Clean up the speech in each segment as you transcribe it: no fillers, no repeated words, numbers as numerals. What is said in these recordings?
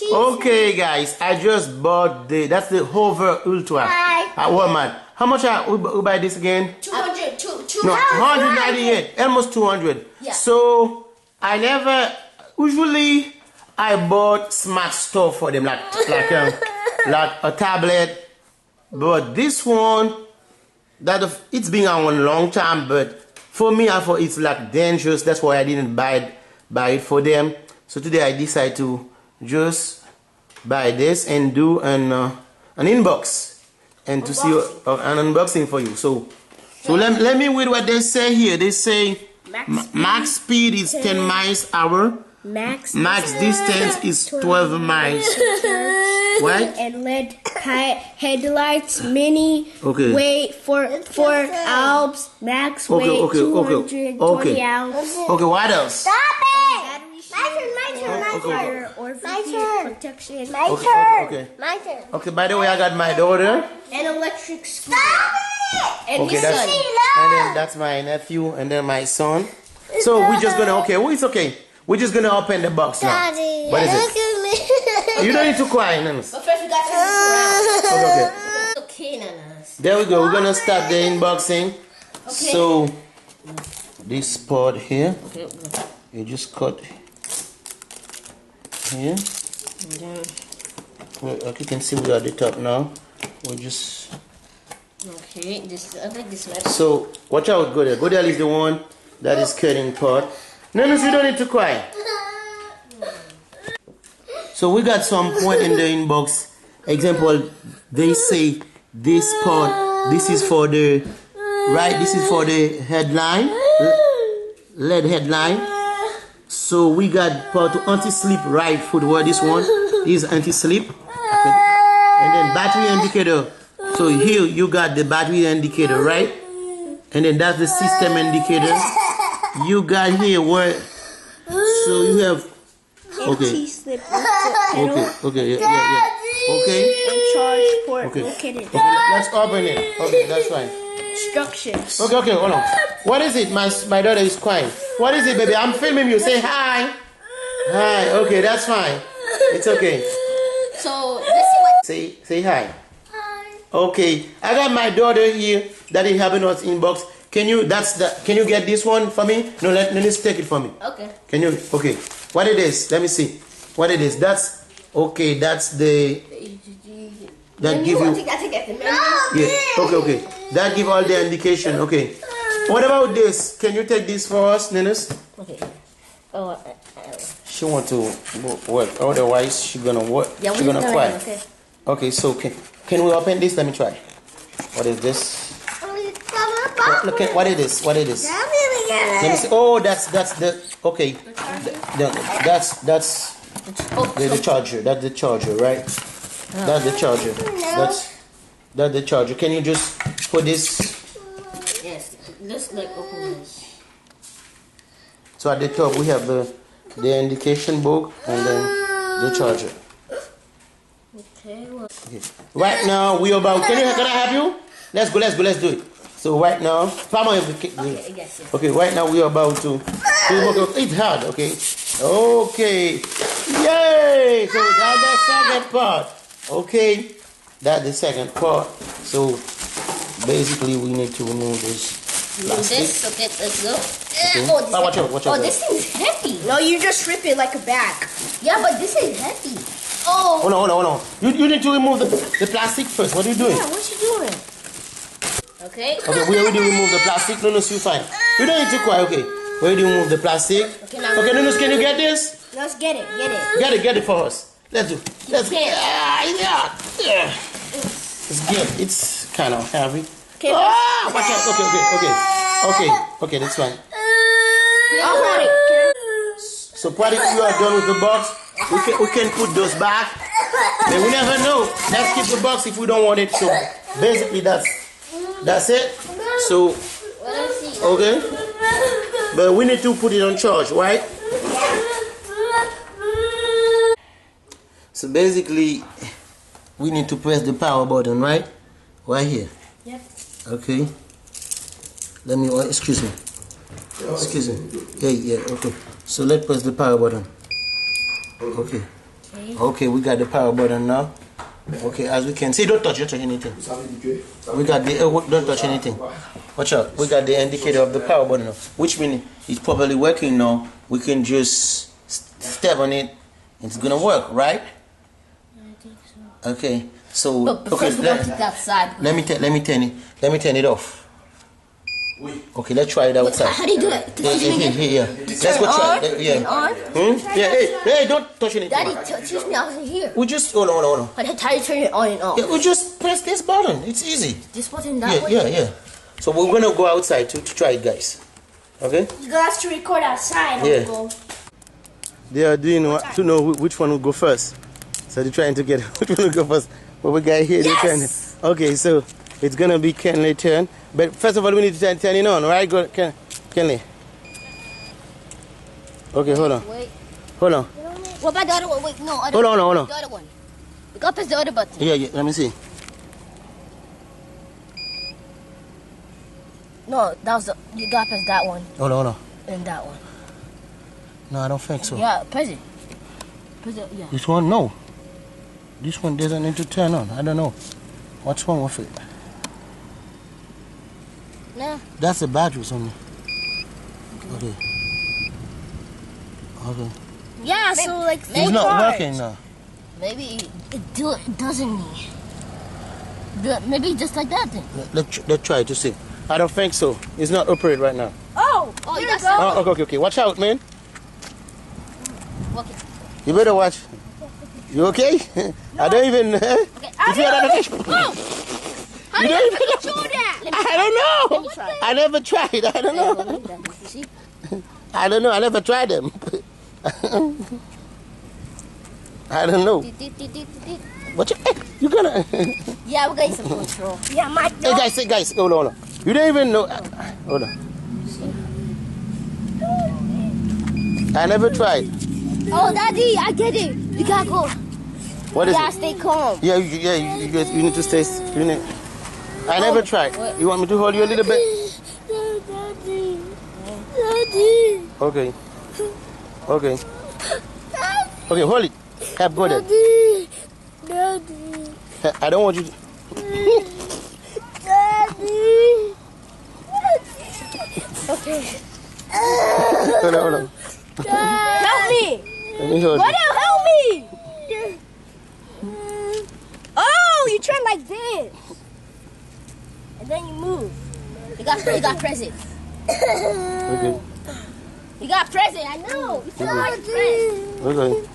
Okay, guys, I just bought that's the Hover Ultra at Walmart. How much we buy this again? 200. No, 198, almost 200. Yeah. So I never usually I bought smart stuff for them like a tablet, but this one it's been on a long time. But for me, I thought it's like dangerous. That's why I didn't buy it for them. So today I decided to just buy this and do an unbox and to see an unboxing for you. So let me read what they say here. They say max speed is 10 miles an hour. Max distance is 12 miles. What? And LED headlights, mini weight for Alps, max weight 220 ounce. Okay, what else? Stop it! My turn. Or protection. My turn. Okay. My turn. Okay, by the way, I got my daughter. And electric scooter. Stop it! And Okay, his son. and then that's my nephew, and then my son. So we're just gonna it's okay. We're just gonna open the box now. Daddy, What is look it? at me. You don't need to cry, Nanas. But first we got to turn this around. Okay. Okay, Nanas. There we go. We're gonna start the unboxing. Okay. So this part here, Okay. you just cut here. Well, like you can see, we are at the top now. We just Okay. I think this one. so watch out, Godel. Godel is the one that is cutting part. Nanas, you don't need to cry. So we got some point in the inbox. Example, they say this part, this is for the this is for the headline, LED headline. So we got part to anti-slip right foot. Where this one is anti-slip, and then battery indicator. So here you got the battery indicator, right? And then that's the system indicator. You got here where, so you have, okay, yeah. Okay. And charge port Okay. located. Okay, let's open it. Okay, that's fine. Instructions. Okay, hold on. What is it? My daughter is crying. What is it, baby? I'm filming you. Say hi. Hi. Okay, that's fine. It's okay. So this is what. Say hi. Okay, I got my daughter here that is helping us inbox. Can you get this one for me? No, let me take it for me. Okay. Can you? Okay. What it is? Let me see. What it is? That's okay. That's the that give you. I think I can. Yeah. Okay. That give all the indication. Okay. What about this? Can you take this for us, Ninus? Okay. Oh. She want to work. Otherwise, she gonna work. Yeah, she gonna cry. Okay. Okay. So can we open this? Let me try. What is this? Look at what it is. What it is. Let me see. Oh, that's the okay. That's the charger. That's the charger, right? That's the charger. That's the charger. Can you just put this? Yes. Let's open this. So at the top we have the indication book and then the charger. Okay. Well. Okay. Right now we about. Can I help you? Let's go. Let's do it. So right now, Yes. okay, right now we are about to it's hard, okay? Okay. Yay! So that's the second part. Okay. That's the second part. So basically we need to remove this plastic. This, okay, let's go. Okay. Watch out. Oh, this thing is heavy. No, you just rip it like a bag. Yeah, but this is heavy. Oh. Hold on. You need to remove the plastic first. What are you doing? Yeah, what you doing? Okay. Okay, we already removed the plastic. No, you fine. You don't need to cry, okay. We already removed the plastic. Okay, Nunus, can you get this? Let's get it. Get it for us. Let's do. Let's get yeah. It's good. It's kind of heavy. Okay. Watch out. Okay, that's fine. I'll hold it. So probably when you are done with the box, we can put those back. But we never know. Let's keep the box if we don't want it. So basically that's it. So okay. But we need to put it on charge, right? So basically we need to press the power button, right? Right here. Yep. Okay. Let me excuse me. Yeah, okay. So let's press the power button. Okay. Okay, we got the power button now. Okay, as we can see, don't touch anything. We got the don't touch anything. Watch out. We got the indicator of the power button now, which means it's properly working now. We can just step on it. It's gonna work, right? I think so. Okay. So But okay, first we want to that side. let me turn it off. Okay, let's try it outside. How do you do it? Yeah. Let's go try it. Yeah. On? Yeah, hey, don't touch anything. Daddy, teach me how to here. We just hold on. How do you turn it on and off? Yeah, we just press this button. It's easy. This button that way? Yeah. So we're gonna go outside to try it, guys. Okay? You guys have to record outside. Yeah. Uncle. They are doing what to know which one will go first. So they're trying to get which one will go first. But we got here. Yes! Okay, so it's gonna be Kenley's turn. But first of all, we need to turn it on, right? Go, Kenley. Okay, hold on. Wait. Hold on. What about the other one? Wait, no. Hold on. The other one. We got press the other button. Yeah. Let me see. No, that was the. You got press that one Hold on. and that one. No, I don't think so. Yeah, press it. Press it. Yeah. This one, no. This one doesn't need to turn on. I don't know. What's wrong with it? Nah. That's the battery only. Okay. Yeah, so like It's not working now. Maybe it doesn't need. Maybe just like that then. Let's try to see. I don't think so. It's not operating right now. Oh, Oh, here you you got go. Okay. Watch out, man. Okay. You better watch. You okay? I don't even. Okay. You feel that? How You do don't you even- do that? I don't know. Let me try. I never tried. I don't know. You see? I don't know. I never tried them. I don't know. What you gonna? Yeah, we're getting some control. Yeah, my Hey guys, hold on. You don't even know. Hold on. I never tried. Oh, Daddy, I get it. You gotta go. What is Yeah, it? stay calm. Yeah, you need to stay. I never tried. You want me to hold you a little bit? Daddy. Okay. Okay, hold it. Have go there. Daddy. I don't want you to. Daddy. Okay. Hold on. Help me. Let me hold What you. help me? Oh, you turn like this. And then you move. You got press it. Okay. You got press it. I know. You feel like press. Okay.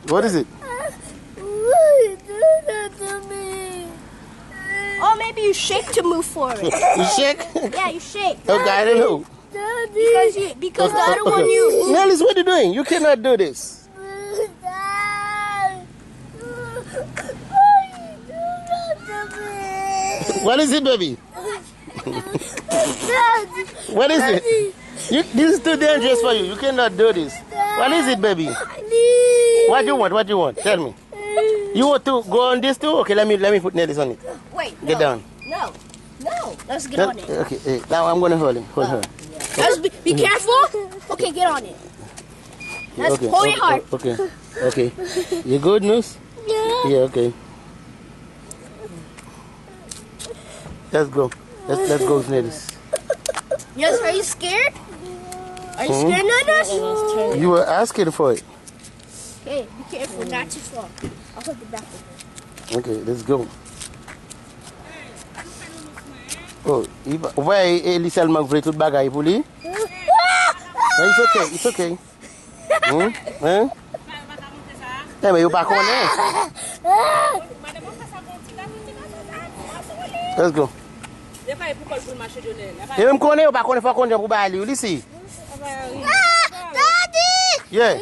What is it? Oh, maybe you shake to move forward. You shake? Yeah, you shake. Okay, I don't know. Because the other one you. Nellis, what are you doing? You cannot do this. What is it, baby? What is it? This is too dangerous for you. You cannot do this. What is it, baby? What do you want? What do you want? Tell me. You want to go on this too? Okay, let me put Nellis on it. Wait, Get down. No. let's get on it. Okay, now I'm gonna hold him. Hold her. Let's be careful. Okay, get on it. Let's Okay. hold it hard. Okay. You good, News? Yeah. Okay. Let's go. Let's go, Nellis. Yes, are you scared? Are you scared, Nanas? You were asking for it. Okay, be careful, not too far. I'll hold the back of it. Okay, let's go. Oh, why Elisa Magvray to bagay puli? It's okay. Hey, you back on there? Let's go. You come here, back on for content for Bali. You see? Daddy! Yeah.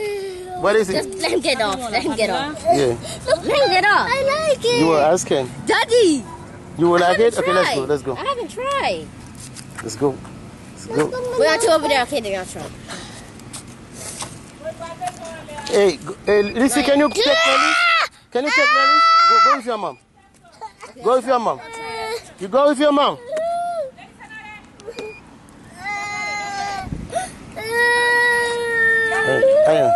What is it? Just let him get off. Yeah. Let him get off. I like it. You were asking. Daddy! You will like it? Okay, Try. let's go. I haven't tried. Let's go. We got two over there. Okay, they're gonna try. Hey, Lissy, can you check Nelly? Can you check Nelly? Go with your mom. Go with your mom. You go with your mom. Hey.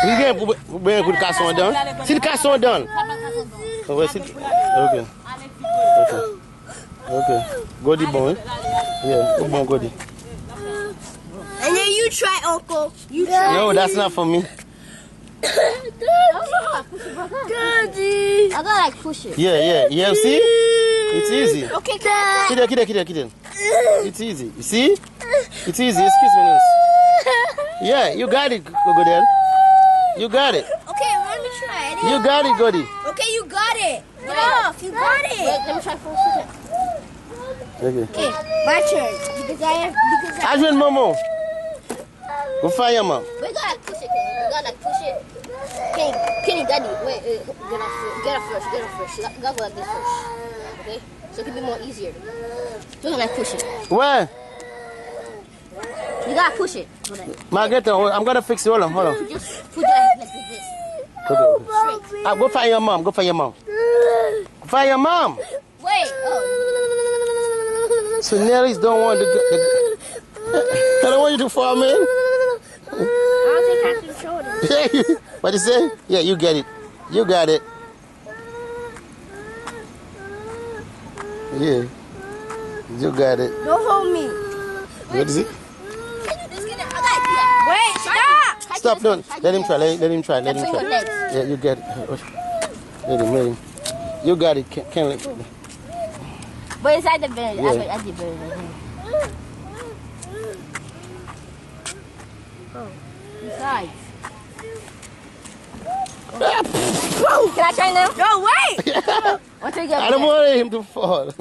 You can put the casson down. See the casson down. Oh, wait, sit. Okay. Okay. Go the bone. Yeah, go bone, go the. And then you try, Uncle. You try. No, that's not for me. Daddy. I gotta like push it. Yeah. See? It's easy. Okay, Kid. It's easy. You see? It's easy. Excuse me, nurse. Yeah, you got it, Godel. You got it. Okay, let me try. You got it, Godi. Okay, you got it. Get off. You got it. Wait, let me try for a second. Okay. Okay, my turn. Because I Adrian Momo. Go find your mom. We gotta like push it, Kenny. We gotta like push it. Kenny, Daddy, wait, get up first. You gotta go like this first. Okay? So it can be more easier. So we're gonna like push it. Where? You gotta push it. Margarita, I'm gonna fix it. Hold on. Just put your head like this. Okay. Straight. Go find your mom. Go find your mom. Find your mom. Wait. So Nelly's don't want to go. I don't want you to fall, man. don't think I can show them. What you say? Yeah, you get it. You got it. Yeah. You got it. Don't hold me. What is it? Can you just get it? I gotta Wait, stop. Stop, don't. Let him try. Let him try. legs. Yeah, you get it. Let him. You got it. Can't let. But inside the bed, Yeah. I did better than him. Besides. Can I try now? No, wait. What's it I don't want him to fall.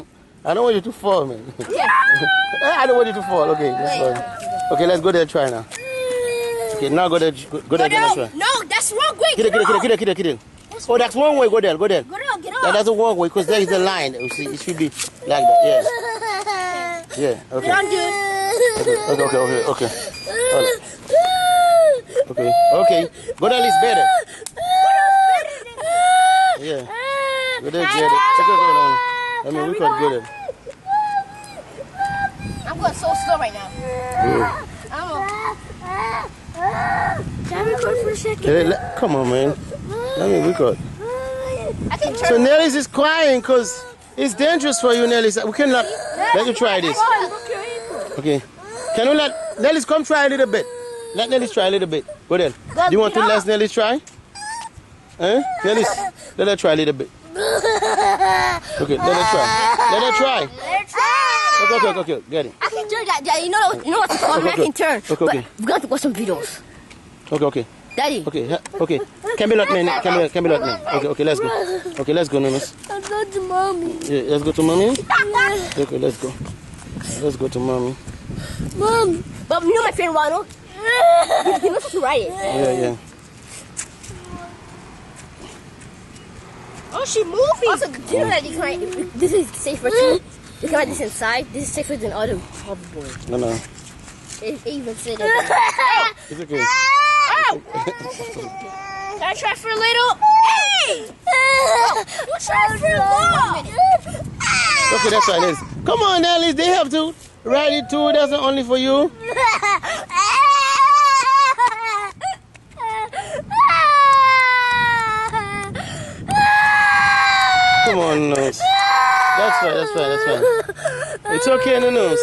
I don't want you to fall, man. I don't want you to fall. Okay, okay, let's go there and try now. Okay, now go there. Go there again and try. No, that's wrong way. Get it. Oh, that's one way. Go there. Get up. That's a one way because there is a line. You see, it should be like that. Yeah. Okay. I'm good. Okay. Okay. Go there is better. Yeah. Go there, get it. Let me record good. I'm going so slow right now. Can I record for a second? Come on, man. Let me record. I can turn. So Nelly's is crying because it's dangerous for you, Nelly's. We cannot let you try this. Okay. Can you let Nelly's come try a little bit? Let Nelly's try a little bit. Go there. Do you want to let Nelly's try? Nelly's, let her try a little bit. Okay, let her try. Okay, get it. I can turn that. Daddy, you know what's called? I can turn. Okay. But we got to watch some videos. Okay. Daddy. Okay. Can be like me. Okay, let's go. Okay, let's go, Nemes. I'm going to mommy. Yeah, let's go to mommy. Okay, let's go. Let's go to mommy. Mom. But you know my friend Ronald? He wants to ride it. Yeah. Oh, she moving. Also, do you know that you can, this is safer too? You can ride this inside. This is safer than other hoverboards. No. It even said it. It's okay. Can I try for a little? Hey! You try for a long. Okay, that's right, Nelly. Come on, Nelly. They have to ride it too. That's not only for you. Come on, nose. That's fine. It's okay, no nose.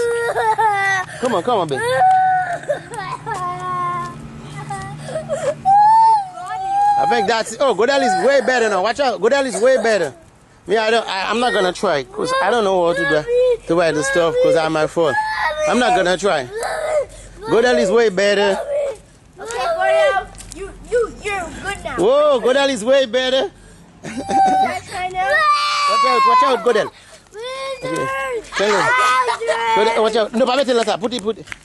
Come on, baby. I think that's it. Oh, Godel is way better now. Watch out. Godel is way better. Me, I'm not gonna try because I don't know how to ride the stuff because I'm my fault. I'm not gonna try. Godel is way better. Okay, Godel, you're good now. Whoa, Godel is way better. Can I try now? Watch out, Godel. Okay. Godel, watch out. No, but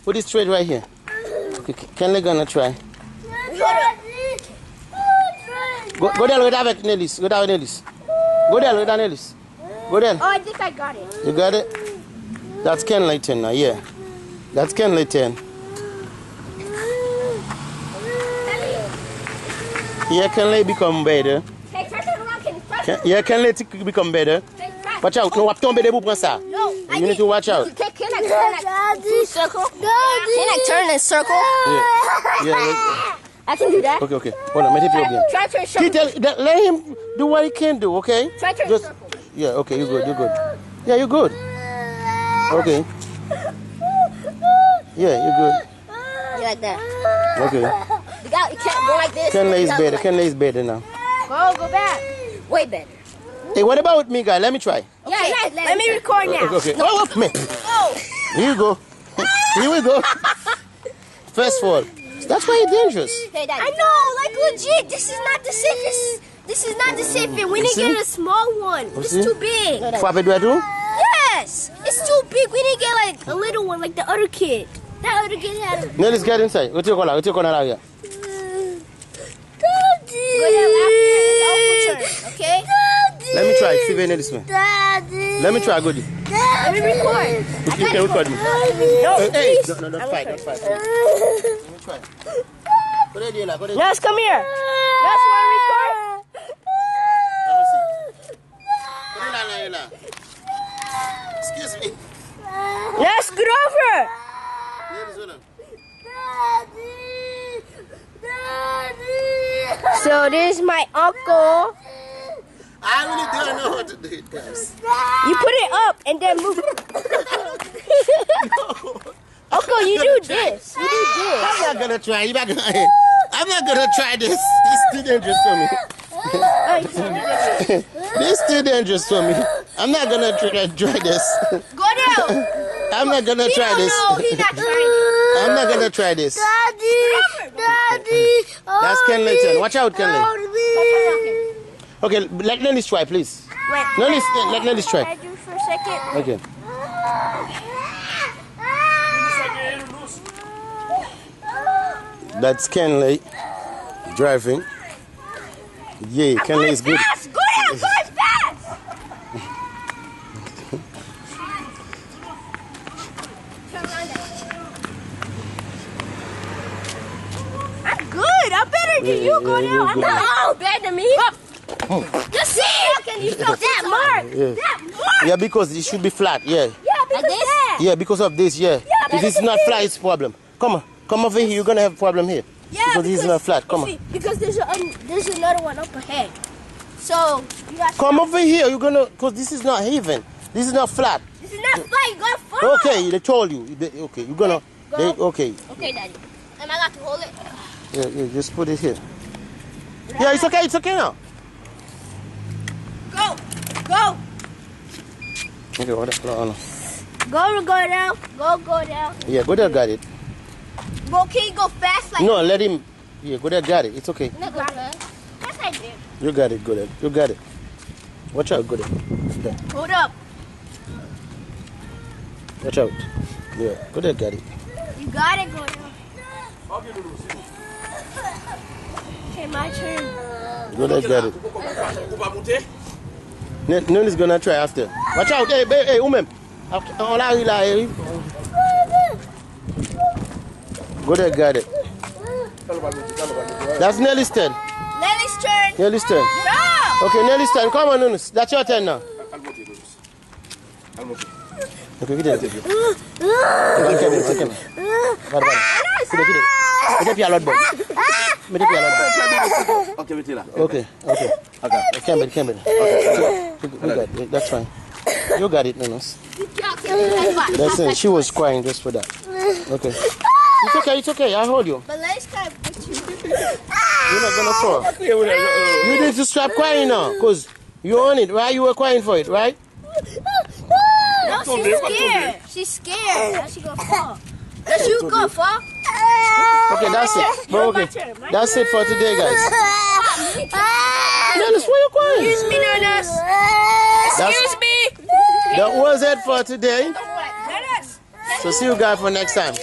put it straight right here. Okay, Kenley gonna try. Godel, with avec Nellis. Godel, with Nellis. Godel. Oh, I think I got it. You got it? That's Kenley 10 now, yeah. That's Kenley 10. Yeah, Kenley become better. Hey, turn it around, Kenny. Yeah, Kenley become better. Watch out. No, tombe de pour ça. You need to watch out. Can I turn like circle? Can I turn in circle? Yeah. I can do that. Okay, okay. Hold on, let me take you again. Try to turn circle. Let him do what he can do, okay? Try to turn circle. Yeah, okay, you're good, you're good. Yeah, you're good. Okay. Yeah, you're good. You like that? Okay. You can't go like this. Kenley is better. Kenley is better now. Go back. Way better. Hey, what about me, guy? Let me try. Yeah, let me record now. Okay. Oh, up me. Oh. Here you go. Here we go. First fall. That's why you're dangerous. Hey, Daddy. I know, like legit. This is not the safest. This is not the safest. We need to get a small one. It's too big. Fabe do I do? Yes. It's too big. We need to get like a little one, like the other kid. That other kid had a. Nelly's get inside. What you call out here? Daddy. Go down after his uncle turn, okay? Daddy. Let me try. See if Nelly's man. Daddy. Let me try, Goody. Let me record. You can record me. No, Hey, please. no, don't fight. Let me try. Go there. Ness, come here. Ness, want to record? Let me see. Go there. Excuse me. Ness, get over. So this is my uncle. I really don't know how to do it, guys. You put it up and then move. No. Uncle, you do this. You do this. I'm not gonna try. I'm not gonna try this. This is too dangerous for me. This is too dangerous for me. I'm not gonna try this. Go down. I'm not gonna try this. No, he's not trying it. I'm not gonna try this. Daddy. That's Kenley turn. Watch out, Kenley. Okay, let Nelly try, please. Wait. Let Nelly try. Can I do it for a second? Okay. That's Kenley driving. Yeah, Kenley is good. Fast. Go down. Go as fast. I'm good. I'm better than you. Go down. I'm not better than me. Just see. You felt that mark. Yeah. That mark. Yeah, because it should be flat. Yeah. Yeah, because like this. Yeah, because of this. Yeah. If it's not flat, it's a problem. Come on. Come over here. You're gonna have a problem here. Yeah, because it's not flat. Come on. Because there's another one up ahead. So you got. Come over here. You're gonna, because this is not even. This is not flat. This is not flat. You're gonna fall. Okay, they told you. Okay, you're gonna. Okay. Okay, Daddy. Am I allowed to hold it? Yeah, just put it here. Yeah, it's okay. It's okay now. Go. Go. Okay, hold on. Go down. Go down. Yeah, go there, got it. Well, can you go fast like? No, let him. Yeah, go there, got it. It's okay. Not go fast. Yes, I did. You got it, go there. You got it. Watch out, go there. There. Hold up. Watch out. Yeah, go there, got it. You got it, go down. Okay, my turn. Go there, got it. Nelly's gonna try after. Watch out, hey, woman. Go there, got it. That's Nelly's turn. Nelly's turn. Nelly's turn. No. Okay, Nelly's turn. Come on, Nunus. That's your turn now. Okay, get it. Take it. Okay. That's fine. You got it, Nunus. That's it. She was crying just for that. Okay. It's okay. I hold you. But let's kind of put you. You're not gonna fall. You need to stop crying now, because you own it, right? You were crying for it, right? No, she's scared. She's scared. Now she gonna fall. No, she gonna fall. Okay, that's it. But okay, that's it for today, guys. Nunus, why you crying? Excuse me, Nunus. Excuse me. That was it for today. So see you guys for next time.